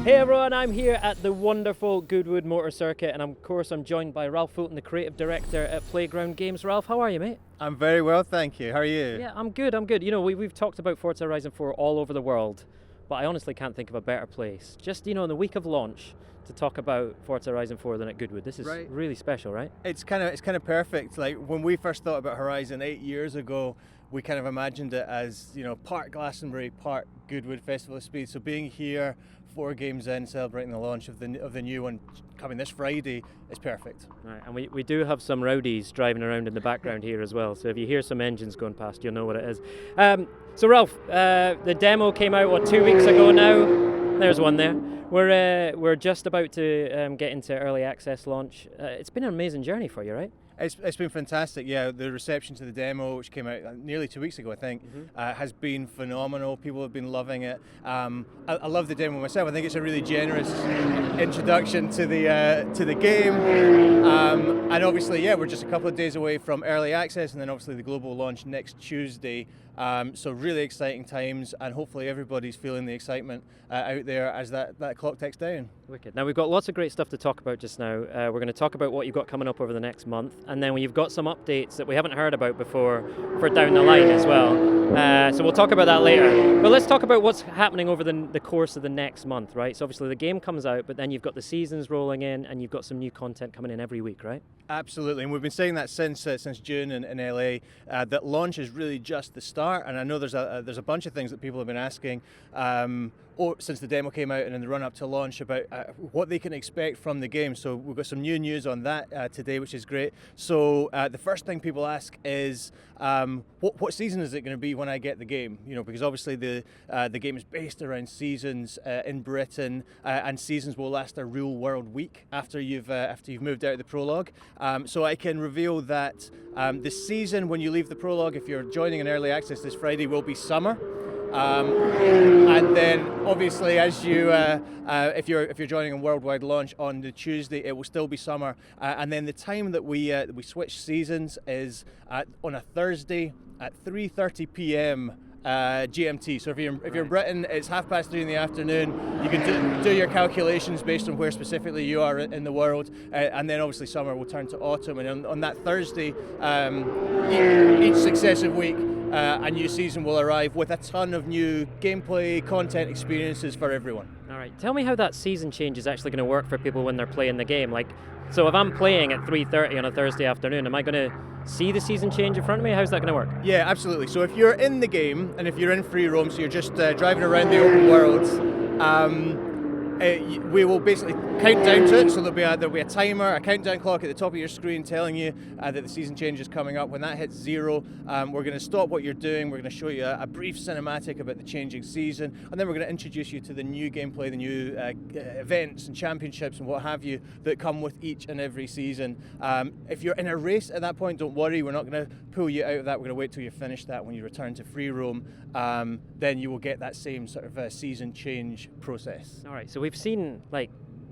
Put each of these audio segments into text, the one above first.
Hey everyone, I'm here at the wonderful Goodwood Motor Circuit, and of course I'm joined by Ralph Fulton, the creative director at Playground Games. Ralph, how are you, mate? I'm very well, thank you. How are you? Yeah, I'm good. You know, we've talked about Forza Horizon 4 all over the world, but I honestly can't think of a better place. Just, in the week of launch, to talk about Forza Horizon 4 than at Goodwood. This is really special, right? It's kind of perfect. Like when we first thought about Horizon 8 years ago, we kind of imagined it as, part Glastonbury, part Goodwood Festival of Speed. So being here 4 games in, celebrating the launch of the new one coming this Friday is perfect. Right, and we do have some rowdies driving around in the background here as well. So if you hear some engines going past, you'll know what it is. So Ralph, the demo came out 2 weeks ago now. There's one there. We're just about to get into early access launch. It's been an amazing journey for you, right? It's been fantastic, yeah. The reception to the demo, which came out nearly 2 weeks ago, I think, has been phenomenal. People have been loving it. I love the demo myself. I think it's a really generous introduction to the game. And obviously, we're just a couple of days away from early access, and then obviously the global launch next Tuesday. So really exciting times, and hopefully everybody's feeling the excitement out there as that clock ticks down. Wicked. Now we've got lots of great stuff to talk about just now. We're going to talk about what you've got coming up over the next month, and then you've got some updates that we haven't heard about before for down the line as well. So we'll talk about that later. But let's talk about what's happening over the course of the next month, right? So obviously the game comes out, but then you've got the seasons rolling in, and you've got some new content coming in every week, right? Absolutely, and we've been saying that since June in LA. That launch is really just the start, and I know there's a bunch of things that people have been asking since the demo came out and in the run up to launch about what they can expect from the game. So we've got some new news on that today, which is great. So the first thing people ask is what season is it going to be when I get the game? Because obviously the game is based around seasons in Britain, and seasons will last a real world week after you've moved out of the prologue. So I can reveal that the season when you leave the prologue, if you're joining in early access this Friday, will be summer. And then obviously as if you're joining in worldwide launch on the Tuesday, it will still be summer. And then the time that we switch seasons is on a Thursday at 3:30 p.m. GMT. So if you're in Britain, it's 3:30 in the afternoon. You can do your calculations based on where specifically you are in the world, and then obviously summer will turn to autumn. And on that Thursday, each successive week, a new season will arrive with a ton of new gameplay, content, experiences for everyone. All right, tell me how that season change is actually going to work for people when they're playing the game. So if I'm playing at 3:30 on a Thursday afternoon, am I going to see the season change in front of me? How's that going to work? Yeah, absolutely. So if you're in the game and if you're in free roam, so you're just driving around the open world, we will basically count down to it. So there'll be a timer, a countdown clock at the top of your screen telling you that the season change is coming up. When that hits 0, we're going to stop what you're doing. We're going to show you a brief cinematic about the changing season, and then we're going to introduce you to the new gameplay, the new events and championships and what have you that come with each and every season. If you're in a race at that point, don't worry. We're not going to pull you out of that. We're going to wait till you finish that. When you return to free roam, then you will get that same sort of season change process. All right, so we've seen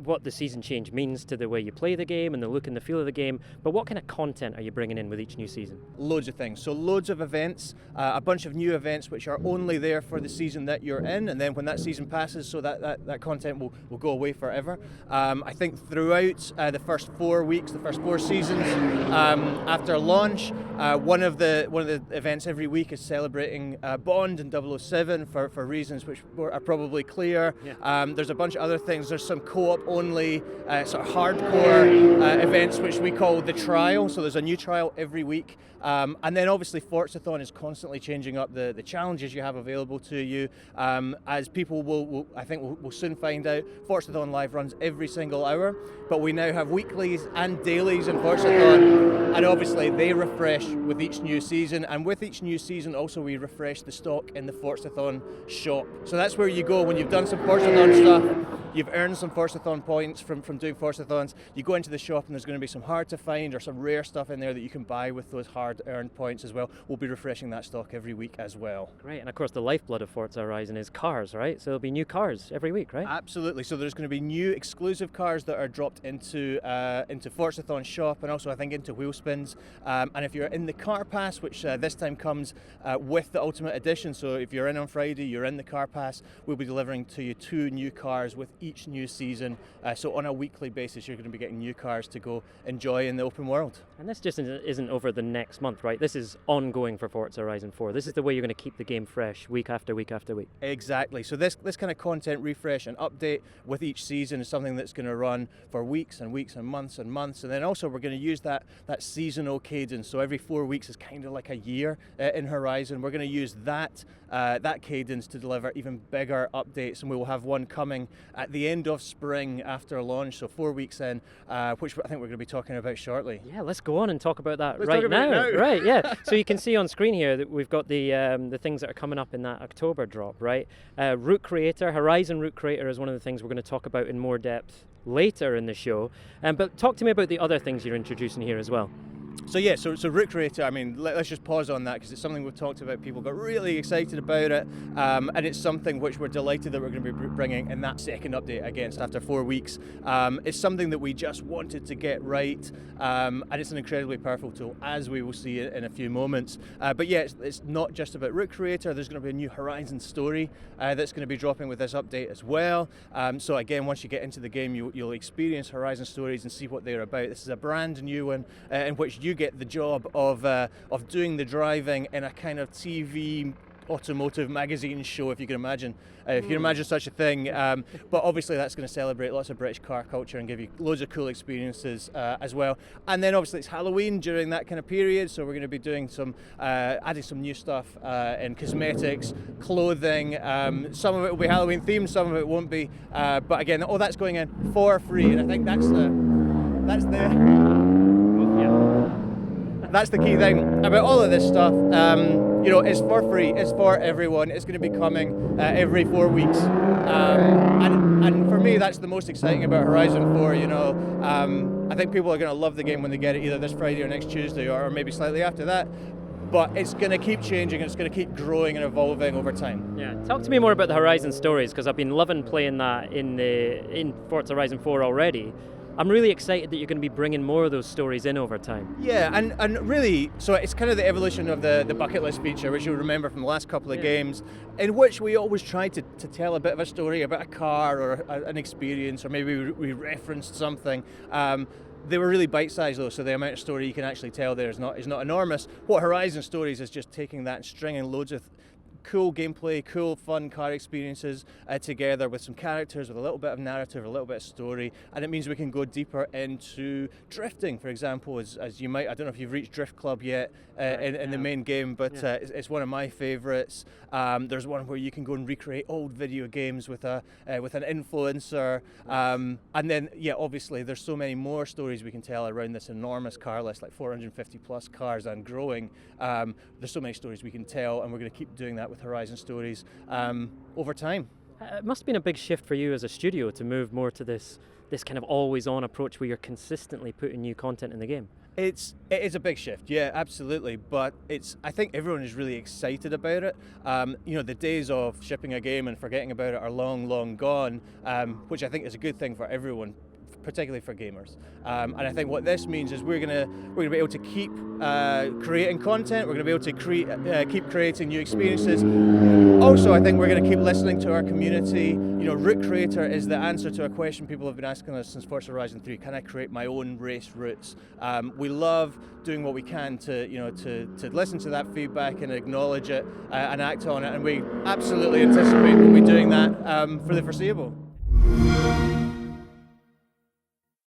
what the season change means to the way you play the game and the look and the feel of the game, but what kind of content are you bringing in with each new season? Loads of things. So loads of events, a bunch of new events which are only there for the season that you're in, and then when that season passes, so that content will go away forever. I think throughout the first 4 weeks, the first 4 seasons after launch, one of the events every week is celebrating Bond and 007 for reasons which are probably clear. Yeah. There's a bunch of other things. There's some co-op only sort of hardcore events which we call the trial. So there's a new trial every week, and then obviously Forzathon is constantly changing up the challenges you have available to you. As people will soon find out, Forzathon Live runs every single hour, but we now have weeklies and dailies in Forzathon, and obviously they refresh with each new season, and with each new season also we refresh the stock in the Forzathon shop. So that's where you go when you've done some Forzathon stuff, you've earned some Forzathon points from doing Forzathons, you go into the shop and there's going to be some hard to find or some rare stuff in there that you can buy with those hard earned points as well. We'll be refreshing that stock every week as well. Great, and of course the lifeblood of Forza Horizon is cars, right? So there'll be new cars every week, right? Absolutely. So there's going to be new exclusive cars that are dropped into Forzathon shop, and also I think into wheel spins. And if you're in the car pass, which this time comes with the Ultimate Edition, so if you're in on Friday, you're in the car pass, we'll be delivering to you 2 new cars with each new season. So on a weekly basis, you're going to be getting new cars to go enjoy in the open world. And this just isn't over the next month, right? This is ongoing for Forza Horizon 4. This is the way you're going to keep the game fresh week after week after week. Exactly. So this kind of content refresh and update with each season is something that's going to run for weeks and weeks and months and months. And then also we're going to use that seasonal cadence. So every 4 weeks is kind of like a year in Horizon. We're going to use that cadence to deliver even bigger updates, and we will have one coming at the end of spring after launch, so 4 weeks in, which I think we're going to be talking about shortly. Yeah, let's go on and talk about that Let's right talk about now. it now. Right, yeah. So you can see on screen here that we've got the things that are coming up in that October drop, right? Route Creator, Horizon Route Creator is one of the things we're going to talk about in more depth later in the show. But talk to me about the other things you're introducing here as well. So yeah, so Route Creator, I mean, let's just pause on that because it's something we've talked about. People got really excited about it, and it's something which we're delighted that we're going to be bringing in that second update against after 4 weeks. It's something that we just wanted to get right, and it's an incredibly powerful tool, as we will see in a few moments. But yeah, it's not just about Route Creator. There's going to be a new Horizon story that's going to be dropping with this update as well. So again, once you get into the game, you'll experience Horizon stories and see what they're about. This is a brand new one in which you get the job of doing the driving in a kind of TV automotive magazine show, if you can imagine such a thing. But obviously that's going to celebrate lots of British car culture and give you loads of cool experiences as well. And then obviously it's Halloween during that kind of period, so we're going to be doing some adding some new stuff in cosmetics, clothing. Some of it will be Halloween themed, some of it won't be. But again, all that's going in for free, and I think that's the key thing about all of this stuff. It's for free, it's for everyone, it's going to be coming every 4 weeks. And for me, that's the most exciting about Horizon 4, I think people are going to love the game when they get it either this Friday or next Tuesday or maybe slightly after that. But it's going to keep changing, it's going to keep growing and evolving over time. Yeah, talk to me more about the Horizon stories, because I've been loving playing that in Forza Horizon 4 already. I'm really excited that you're going to be bringing more of those stories in over time. Yeah, and really, so it's kind of the evolution of the bucket list feature, which you'll remember from the last couple of games, in which we always tried to tell a bit of a story about a car or an experience, or maybe we referenced something. They were really bite-sized though, so the amount of story you can actually tell there is not enormous. What Horizon Stories is just taking that and stringing loads of cool gameplay, cool fun car experiences together with some characters, with a little bit of narrative, a little bit of story, and it means we can go deeper into drifting, for example, as you might, I don't know if you've reached Drift Club yet in the main game, but it's one of my favourites. There's one where you can go and recreate old video games with an influencer, and then obviously there's so many more stories we can tell around this enormous car list, like 450 plus cars and growing. There's so many stories we can tell, and we're going to keep doing that with Horizon Stories over time. It must have been a big shift for you as a studio to move more to this kind of always-on approach where you're consistently putting new content in the game. It is a big shift, yeah, absolutely. But I think everyone is really excited about it. The days of shipping a game and forgetting about it are long, long gone, which I think is a good thing for everyone, particularly for gamers. And I think what this means is we're gonna be able to keep creating content. We're gonna be able to keep creating new experiences. Also, I think we're gonna keep listening to our community. Route Creator is the answer to a question people have been asking us since Forza Horizon 3. Can I create my own race routes? We love doing what we can to listen to that feedback and acknowledge it and act on it. And we absolutely anticipate we'll be doing that for the foreseeable.